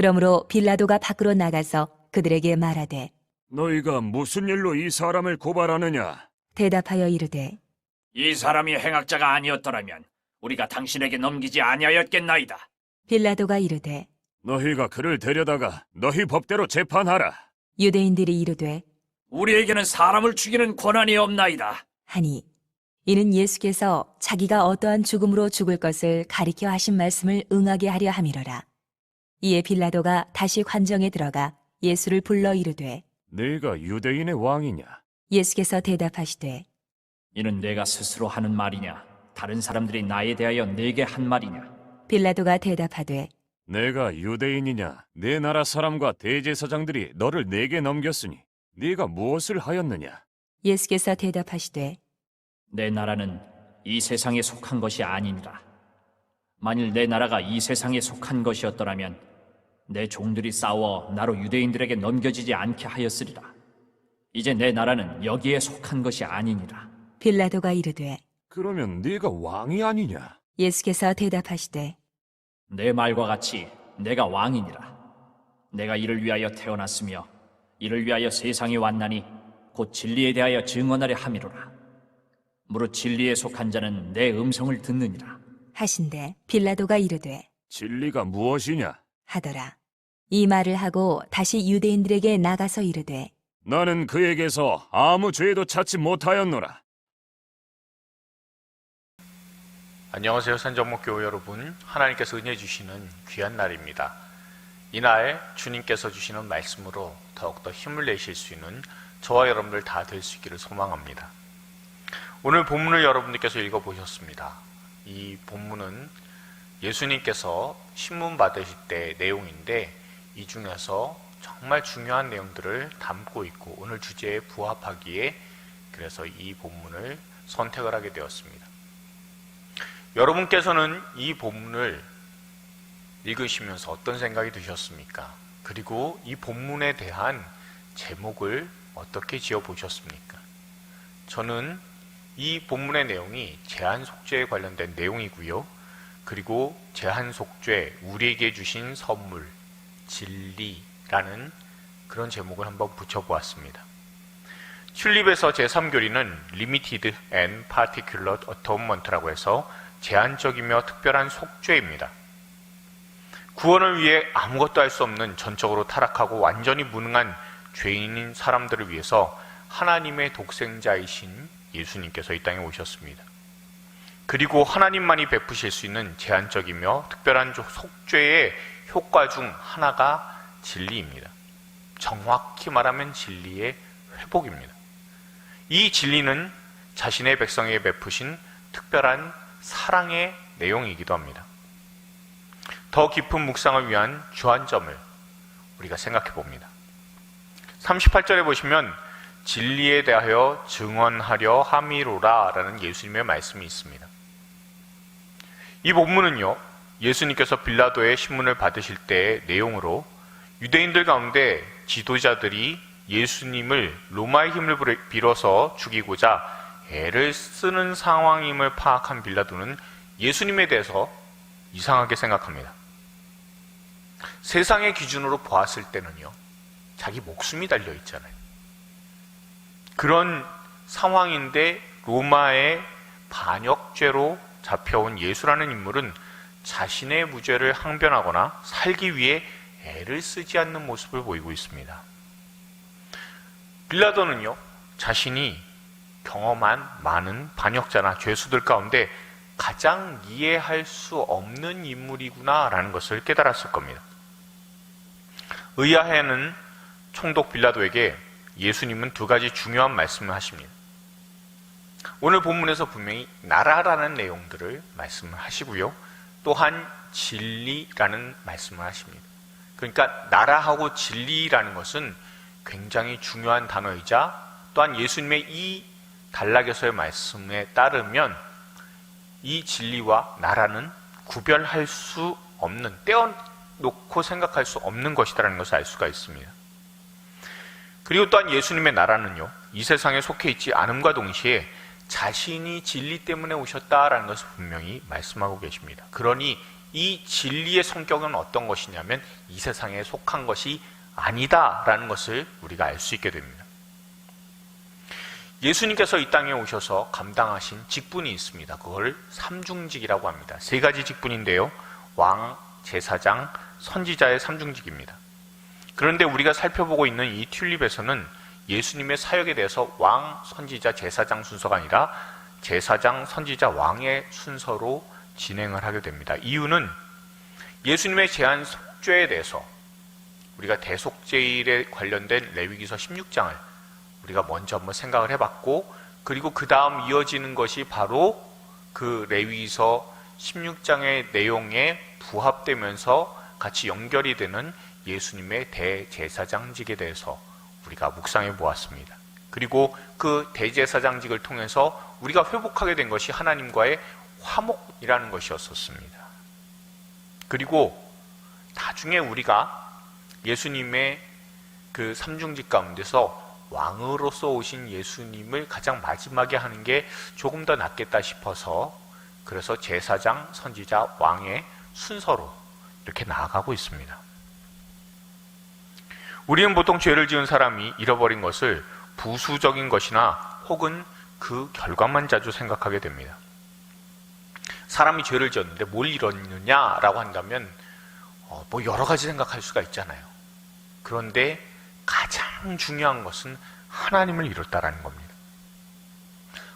그러므로 빌라도가 밖으로 나가서 그들에게 말하되 너희가 무슨 일로 이 사람을 고발하느냐? 대답하여 이르되 이 사람이 행악자가 아니었더라면 우리가 당신에게 넘기지 아니하였겠나이다. 빌라도가 이르되 너희가 그를 데려다가 너희 법대로 재판하라. 유대인들이 이르되 우리에게는 사람을 죽이는 권한이 없나이다. 하니 이는 예수께서 자기가 어떠한 죽음으로 죽을 것을 가리켜 하신 말씀을 응하게 하려 함이로라. 이에 빌라도가 다시 관정에 들어가 예수를 불러 이르되 네가 유대인의 왕이냐? 예수께서 대답하시되 이는 내가 스스로 하는 말이냐 다른 사람들이 나에 대하여 내게 한 말이냐. 빌라도가 대답하되 내가 유대인이냐? 내 나라 사람과 대제사장들이 너를 내게 넘겼으니 네가 무엇을 하였느냐? 예수께서 대답하시되 내 나라는 이 세상에 속한 것이 아니니라. 만일 내 나라가 이 세상에 속한 것이었더라면 내 종들이 싸워 나로 유대인들에게 넘겨지지 않게 하였으리라. 이제 내 나라는 여기에 속한 것이 아니니라. 빌라도가 이르되 그러면 네가 왕이 아니냐? 예수께서 대답하시되 내 말과 같이 내가 왕이니라. 내가 이를 위하여 태어났으며 이를 위하여 세상에 왔나니 곧 진리에 대하여 증언하려 함이로라. 무릇 진리에 속한 자는 내 음성을 듣느니라. 하신대 빌라도가 이르되 진리가 무엇이냐? 하더라. 이 말을 하고 다시 유대인들에게 나가서 이르되 나는 그에게서 아무 죄도 찾지 못하였노라. 안녕하세요. 산정목교회 여러분, 하나님께서 은혜 주시는 귀한 날입니다. 이날 주님께서 주시는 말씀으로 더욱더 힘을 내실 수 있는 저와 여러분들 다 될 수 있기를 소망합니다. 오늘 본문을 여러분들께서 읽어보셨습니다. 이 본문은 예수님께서 신문 받으실 때 내용인데 이 중에서 정말 중요한 내용들을 담고 있고 오늘 주제에 부합하기에 그래서 이 본문을 선택을 하게 되었습니다. 여러분께서는 이 본문을 읽으시면서 어떤 생각이 드셨습니까? 그리고 이 본문에 대한 제목을 어떻게 지어보셨습니까? 저는 이 본문의 내용이 제한속죄에 관련된 내용이고요. 그리고 제한속죄, 우리에게 주신 선물, 진리라는 그런 제목을 한번 붙여보았습니다. 튤립에서 제3교리는 Limited and Particular Atonement라고 해서 제한적이며 특별한 속죄입니다. 구원을 위해 아무것도 할 수 없는 전적으로 타락하고 완전히 무능한 죄인인 사람들을 위해서 하나님의 독생자이신 예수님께서 이 땅에 오셨습니다. 그리고 하나님만이 베푸실 수 있는 제한적이며 특별한 속죄의 효과 중 하나가 진리입니다. 정확히 말하면 진리의 회복입니다. 이 진리는 자신의 백성에게 베푸신 특별한 사랑의 내용이기도 합니다. 더 깊은 묵상을 위한 주안점을 우리가 생각해 봅니다. 38절에 보시면 진리에 대하여 증언하려 함이로라 라는 예수님의 말씀이 있습니다. 이 본문은요, 예수님께서 빌라도의 신문을 받으실 때의 내용으로 유대인들 가운데 지도자들이 예수님을 로마의 힘을 빌어서 죽이고자 애를 쓰는 상황임을 파악한 빌라도는 예수님에 대해서 이상하게 생각합니다. 세상의 기준으로 보았을 때는요, 자기 목숨이 달려 있잖아요. 그런 상황인데 로마의 반역죄로 잡혀온 예수라는 인물은 자신의 무죄를 항변하거나 살기 위해 애를 쓰지 않는 모습을 보이고 있습니다. 빌라도는요, 자신이 경험한 많은 반역자나 죄수들 가운데 가장 이해할 수 없는 인물이구나 라는 것을 깨달았을 겁니다. 의아해하는 총독 빌라도에게 예수님은 두 가지 중요한 말씀을 하십니다. 오늘 본문에서 분명히 나라라는 내용들을 말씀을 하시고요, 또한 진리라는 말씀을 하십니다. 그러니까 나라하고 진리라는 것은 굉장히 중요한 단어이자 또한 예수님의 이 단락에서의 말씀에 따르면 이 진리와 나라는 구별할 수 없는, 떼어놓고 생각할 수 없는 것이라는 것을 알 수가 있습니다. 그리고 또한 예수님의 나라는요, 이 세상에 속해 있지 않음과 동시에 자신이 진리 때문에 오셨다라는 것을 분명히 말씀하고 계십니다. 그러니 이 진리의 성격은 어떤 것이냐면 이 세상에 속한 것이 아니다라는 것을 우리가 알 수 있게 됩니다. 예수님께서 이 땅에 오셔서 감당하신 직분이 있습니다. 그걸 삼중직이라고 합니다. 세 가지 직분인데요. 왕, 제사장, 선지자의 삼중직입니다. 그런데 우리가 살펴보고 있는 이 튤립에서는 예수님의 사역에 대해서 왕, 선지자, 제사장 순서가 아니라 제사장, 선지자, 왕의 순서로 진행을 하게 됩니다. 이유는 예수님의 제한 속죄에 대해서 우리가 대속죄일에 관련된 레위기서 16장을 우리가 먼저 한번 생각을 해봤고, 그리고 그 다음 이어지는 것이 바로 그 레위기서 16장의 내용에 부합되면서 같이 연결이 되는 예수님의 대제사장직에 대해서 우리가 묵상해 보았습니다. 그리고 그 대제사장직을 통해서 우리가 회복하게 된 것이 하나님과의 화목이라는 것이었었습니다. 그리고 나중에 우리가 예수님의 그 삼중직 가운데서 왕으로서 오신 예수님을 가장 마지막에 하는 게 조금 더 낫겠다 싶어서, 그래서 제사장, 선지자, 왕의 순서로 이렇게 나아가고 있습니다. 우리는 보통 죄를 지은 사람이 잃어버린 것을 부수적인 것이나 혹은 그 결과만 자주 생각하게 됩니다. 사람이 죄를 지었는데 뭘 잃었느냐라고 한다면 뭐 여러 가지 생각할 수가 있잖아요. 그런데 가장 중요한 것은 하나님을 잃었다라는 겁니다.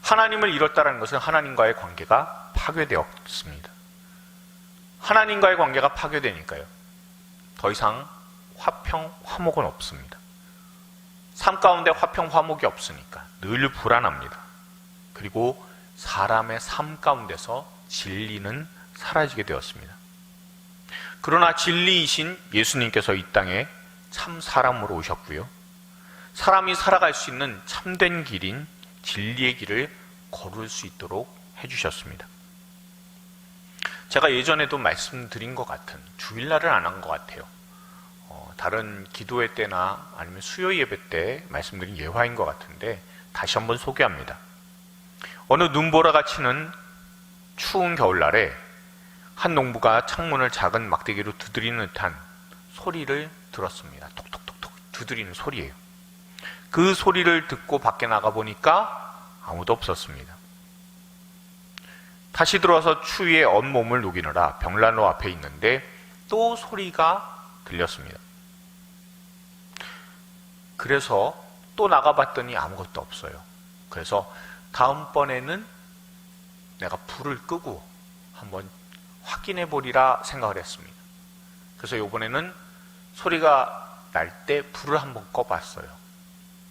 하나님을 잃었다라는 것은 하나님과의 관계가 파괴되었습니다. 하나님과의 관계가 파괴되니까요, 더 이상 화평, 화목은 없습니다. 삶 가운데 화평, 화목이 없으니까 늘 불안합니다. 그리고 사람의 삶 가운데서 진리는 사라지게 되었습니다. 그러나 진리이신 예수님께서 이 땅에 참 사람으로 오셨고요, 사람이 살아갈 수 있는 참된 길인 진리의 길을 걸을 수 있도록 해주셨습니다. 제가 예전에도 말씀드린 것 같은, 주일날은 안 한 것 같아요. 다른 기도회 때나 아니면 수요 예배 때 말씀드린 예화인 것 같은데 다시 한번 소개합니다. 어느 눈보라가 치는 추운 겨울날에 한 농부가 창문을 작은 막대기로 두드리는 듯한 소리를 들었습니다. 톡톡톡톡 두드리는 소리예요. 그 소리를 듣고 밖에 나가보니까 아무도 없었습니다. 다시 들어와서 추위에 온몸을 녹이느라 벽난로 앞에 있는데 또 소리가 들렸습니다. 그래서 또 나가봤더니 아무것도 없어요. 그래서 다음번에는 내가 불을 끄고 한번 확인해 보리라 생각을 했습니다. 그래서 이번에는 소리가 날 때 불을 한번 꺼봤어요.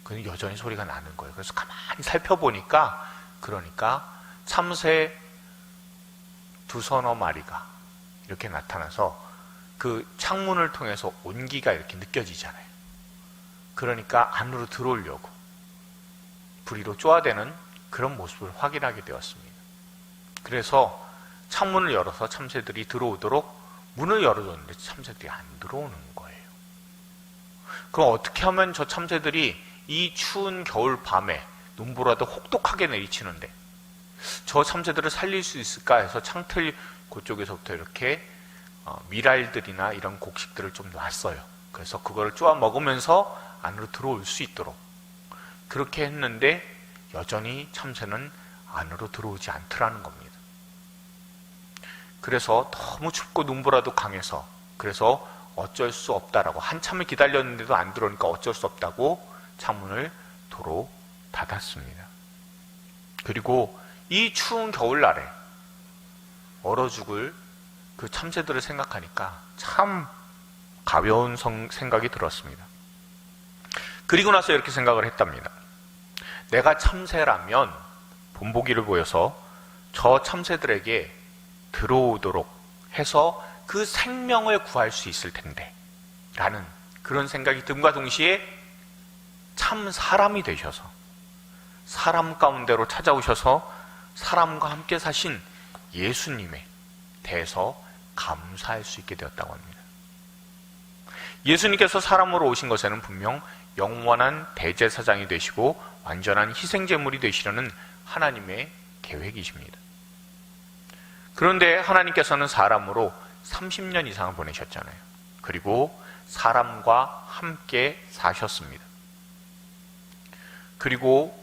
근데 여전히 소리가 나는 거예요. 그래서 가만히 살펴보니까, 그러니까 참새 두서너 마리가 이렇게 나타나서 그 창문을 통해서 온기가 이렇게 느껴지잖아요. 그러니까 안으로 들어오려고 부리로 쪼아대는 그런 모습을 확인하게 되었습니다. 그래서 창문을 열어서 참새들이 들어오도록 문을 열어줬는데 참새들이 안 들어오는 거예요. 그럼 어떻게 하면 저 참새들이 이 추운 겨울 밤에 눈보라도 혹독하게 내리치는데 저 참새들을 살릴 수 있을까 해서 창틀 그쪽에서부터 이렇게 미랄들이나 이런 곡식들을 좀 놨어요. 그래서 그거를 쪼아 먹으면서 안으로 들어올 수 있도록 그렇게 했는데 여전히 참새는 안으로 들어오지 않더라는 겁니다. 그래서 너무 춥고 눈보라도 강해서, 그래서 어쩔 수 없다라고, 한참을 기다렸는데도 안 들어오니까 어쩔 수 없다고 창문을 도로 닫았습니다. 그리고 이 추운 겨울날에 얼어 죽을 그 참새들을 생각하니까 참 가벼운 생각이 들었습니다. 그리고 나서 이렇게 생각을 했답니다. 내가 참새라면 본보기를 보여서 저 참새들에게 들어오도록 해서 그 생명을 구할 수 있을 텐데 라는 그런 생각이 듦과 동시에 참 사람이 되셔서 사람 가운데로 찾아오셔서 사람과 함께 사신 예수님에 대해서 감사할 수 있게 되었다고 합니다. 예수님께서 사람으로 오신 것에는 분명 영원한 대제사장이 되시고 완전한 희생제물이 되시려는 하나님의 계획이십니다. 그런데 하나님께서는 사람으로 30년 이상을 보내셨잖아요. 그리고 사람과 함께 사셨습니다. 그리고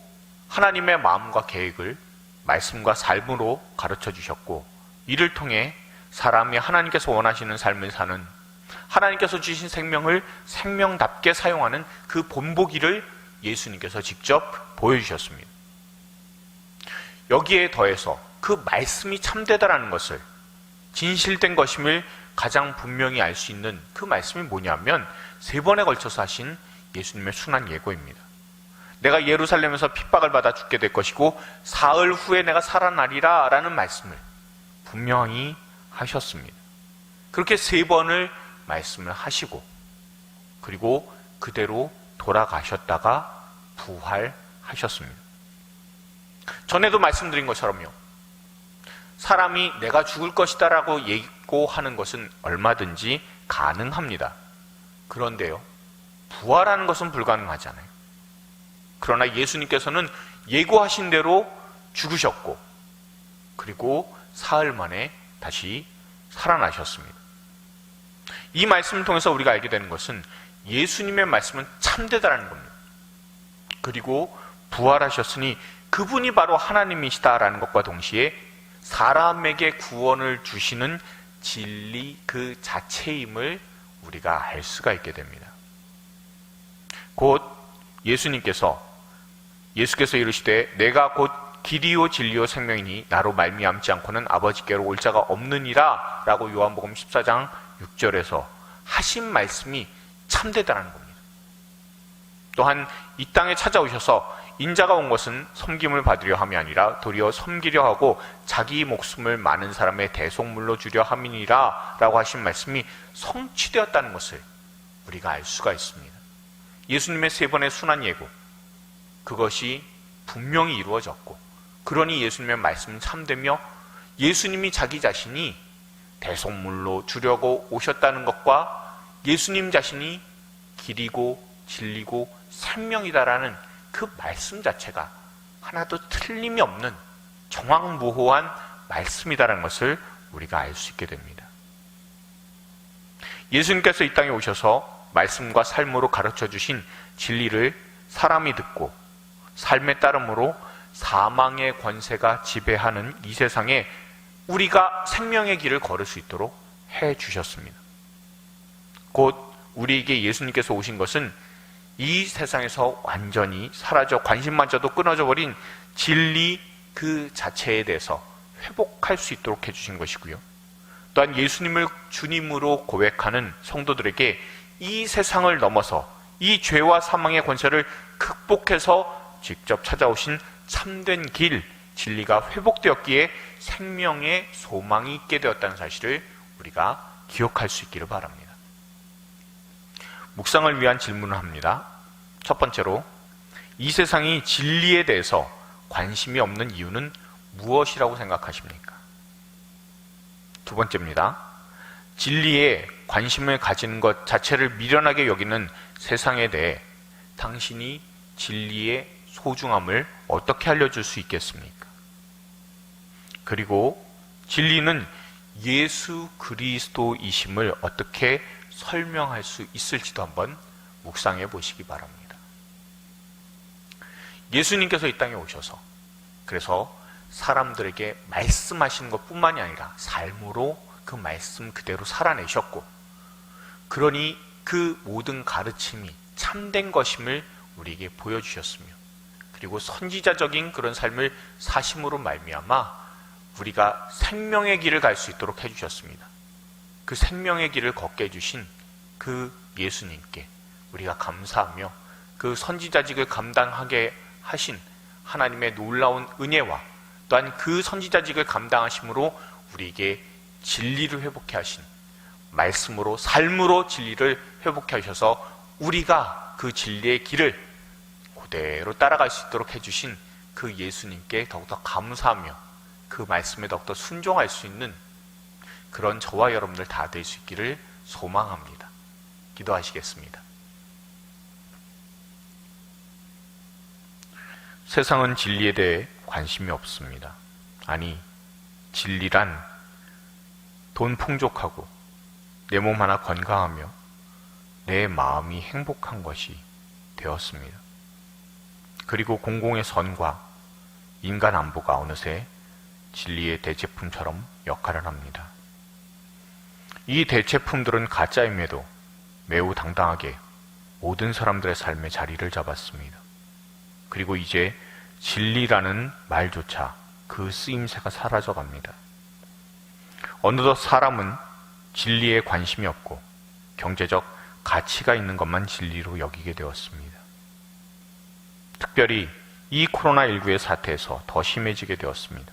하나님의 마음과 계획을 말씀과 삶으로 가르쳐 주셨고, 이를 통해 사람이 하나님께서 원하시는 삶을 사는, 하나님께서 주신 생명을 생명답게 사용하는 그 본보기를 예수님께서 직접 보여주셨습니다. 여기에 더해서 그 말씀이 참되다라는 것을, 진실된 것임을 가장 분명히 알 수 있는 그 말씀이 뭐냐면 3번에 걸쳐서 하신 예수님의 순한 예고입니다. 내가 예루살렘에서 핍박을 받아 죽게 될 것이고 사흘 후에 내가 살아나리라 라는 말씀을 분명히 하셨습니다. 그렇게 3번을 말씀을 하시고, 그리고 그대로 돌아가셨다가 부활하셨습니다. 전에도 말씀드린 것처럼요, 사람이 내가 죽을 것이다 라고 예고하는 것은 얼마든지 가능합니다. 그런데요, 부활하는 것은 불가능하잖아요. 그러나 예수님께서는 예고하신 대로 죽으셨고, 그리고 사흘 만에 다시 살아나셨습니다. 이 말씀을 통해서 우리가 알게 되는 것은 예수님의 말씀은 참되다라는 겁니다. 그리고 부활하셨으니 그분이 바로 하나님이시다라는 것과 동시에 사람에게 구원을 주시는 진리 그 자체임을 우리가 알 수가 있게 됩니다. 곧 예수께서 이르시되 내가 곧 길이요 진리요 생명이니 나로 말미암지 않고는 아버지께로 올 자가 없느니라 라고 요한복음 14장 6절에서 하신 말씀이 참되다라는 겁니다. 또한 이 땅에 찾아오셔서 인자가 온 것은 섬김을 받으려 함이 아니라 도리어 섬기려 하고 자기 목숨을 많은 사람의 대속물로 주려 함이니라 라고 하신 말씀이 성취되었다는 것을 우리가 알 수가 있습니다. 예수님의 3번의 순한 예고, 그것이 분명히 이루어졌고, 그러니 예수님의 말씀은 참되며 예수님이 자기 자신이 대속물로 주려고 오셨다는 것과 예수님 자신이 길이고 진리고 생명이다라는 그 말씀 자체가 하나도 틀림이 없는 정확무호한 말씀이다라는 것을 우리가 알 수 있게 됩니다. 예수님께서 이 땅에 오셔서 말씀과 삶으로 가르쳐 주신 진리를 사람이 듣고 삶에 따름으로 사망의 권세가 지배하는 이 세상에 우리가 생명의 길을 걸을 수 있도록 해 주셨습니다. 곧 우리에게 예수님께서 오신 것은 이 세상에서 완전히 사라져 관심마저도 끊어져 버린 진리 그 자체에 대해서 회복할 수 있도록 해주신 것이고요. 또한 예수님을 주님으로 고백하는 성도들에게 이 세상을 넘어서 이 죄와 사망의 권세를 극복해서 직접 찾아오신 참된 길, 진리가 회복되었기에 생명의 소망이 있게 되었다는 사실을 우리가 기억할 수 있기를 바랍니다. 묵상을 위한 질문을 합니다. 첫 번째로, 이 세상이 진리에 대해서 관심이 없는 이유는 무엇이라고 생각하십니까? 두 번째입니다. 진리에 관심을 가지는 것 자체를 미련하게 여기는 세상에 대해 당신이 진리의 소중함을 어떻게 알려줄 수 있겠습니까? 그리고 진리는 예수 그리스도이심을 어떻게 설명할 수 있을지도 한번 묵상해 보시기 바랍니다. 예수님께서 이 땅에 오셔서 그래서 사람들에게 말씀하시는 것뿐만이 아니라 삶으로 그 말씀 그대로 살아내셨고, 그러니 그 모든 가르침이 참된 것임을 우리에게 보여주셨으며, 그리고 선지자적인 그런 삶을 사심으로 말미암아 우리가 생명의 길을 갈 수 있도록 해주셨습니다. 그 생명의 길을 걷게 해주신 그 예수님께 우리가 감사하며, 그 선지자직을 감당하게 하신 하나님의 놀라운 은혜와 또한 그 선지자직을 감당하심으로 우리에게 진리를 회복해 하신 말씀으로, 삶으로 진리를 회복해 하셔서 우리가 그 진리의 길을 그대로 따라갈 수 있도록 해주신 그 예수님께 더욱더 감사하며 그 말씀에 더욱더 순종할 수 있는 그런 저와 여러분들 다 될 수 있기를 소망합니다. 기도하시겠습니다. 세상은 진리에 대해 관심이 없습니다. 아니, 진리란 돈 풍족하고 내 몸 하나 건강하며 내 마음이 행복한 것이 되었습니다. 그리고 공공의 선과 인간 안보가 어느새 진리의 대체품처럼 역할을 합니다. 이 대체품들은 가짜임에도 매우 당당하게 모든 사람들의 삶에 자리를 잡았습니다. 그리고 이제 진리라는 말조차 그 쓰임새가 사라져갑니다. 어느덧 사람은 진리에 관심이 없고 경제적 가치가 있는 것만 진리로 여기게 되었습니다. 특별히 이 코로나19의 사태에서 더 심해지게 되었습니다.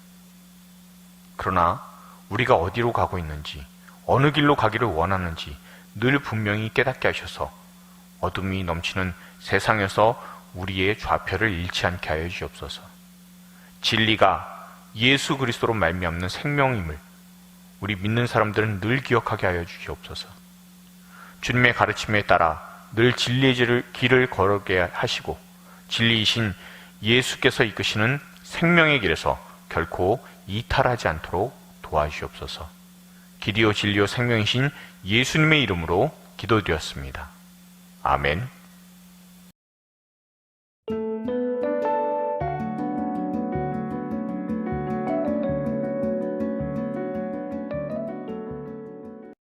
그러나 우리가 어디로 가고 있는지, 어느 길로 가기를 원하는지 늘 분명히 깨닫게 하셔서 어둠이 넘치는 세상에서 우리의 좌표를 잃지 않게 하여 주옵소서. 진리가 예수 그리스도로 말미암는 생명임을 우리 믿는 사람들은 늘 기억하게 하여 주시옵소서. 주님의 가르침에 따라 늘 진리의 길을 걸어게 하시고 진리이신 예수께서 이끄시는 생명의 길에서 결코 이탈하지 않도록 도와주시옵소서. 길이요 진리요 생명이신 예수님의 이름으로 기도드렸습니다. 아멘.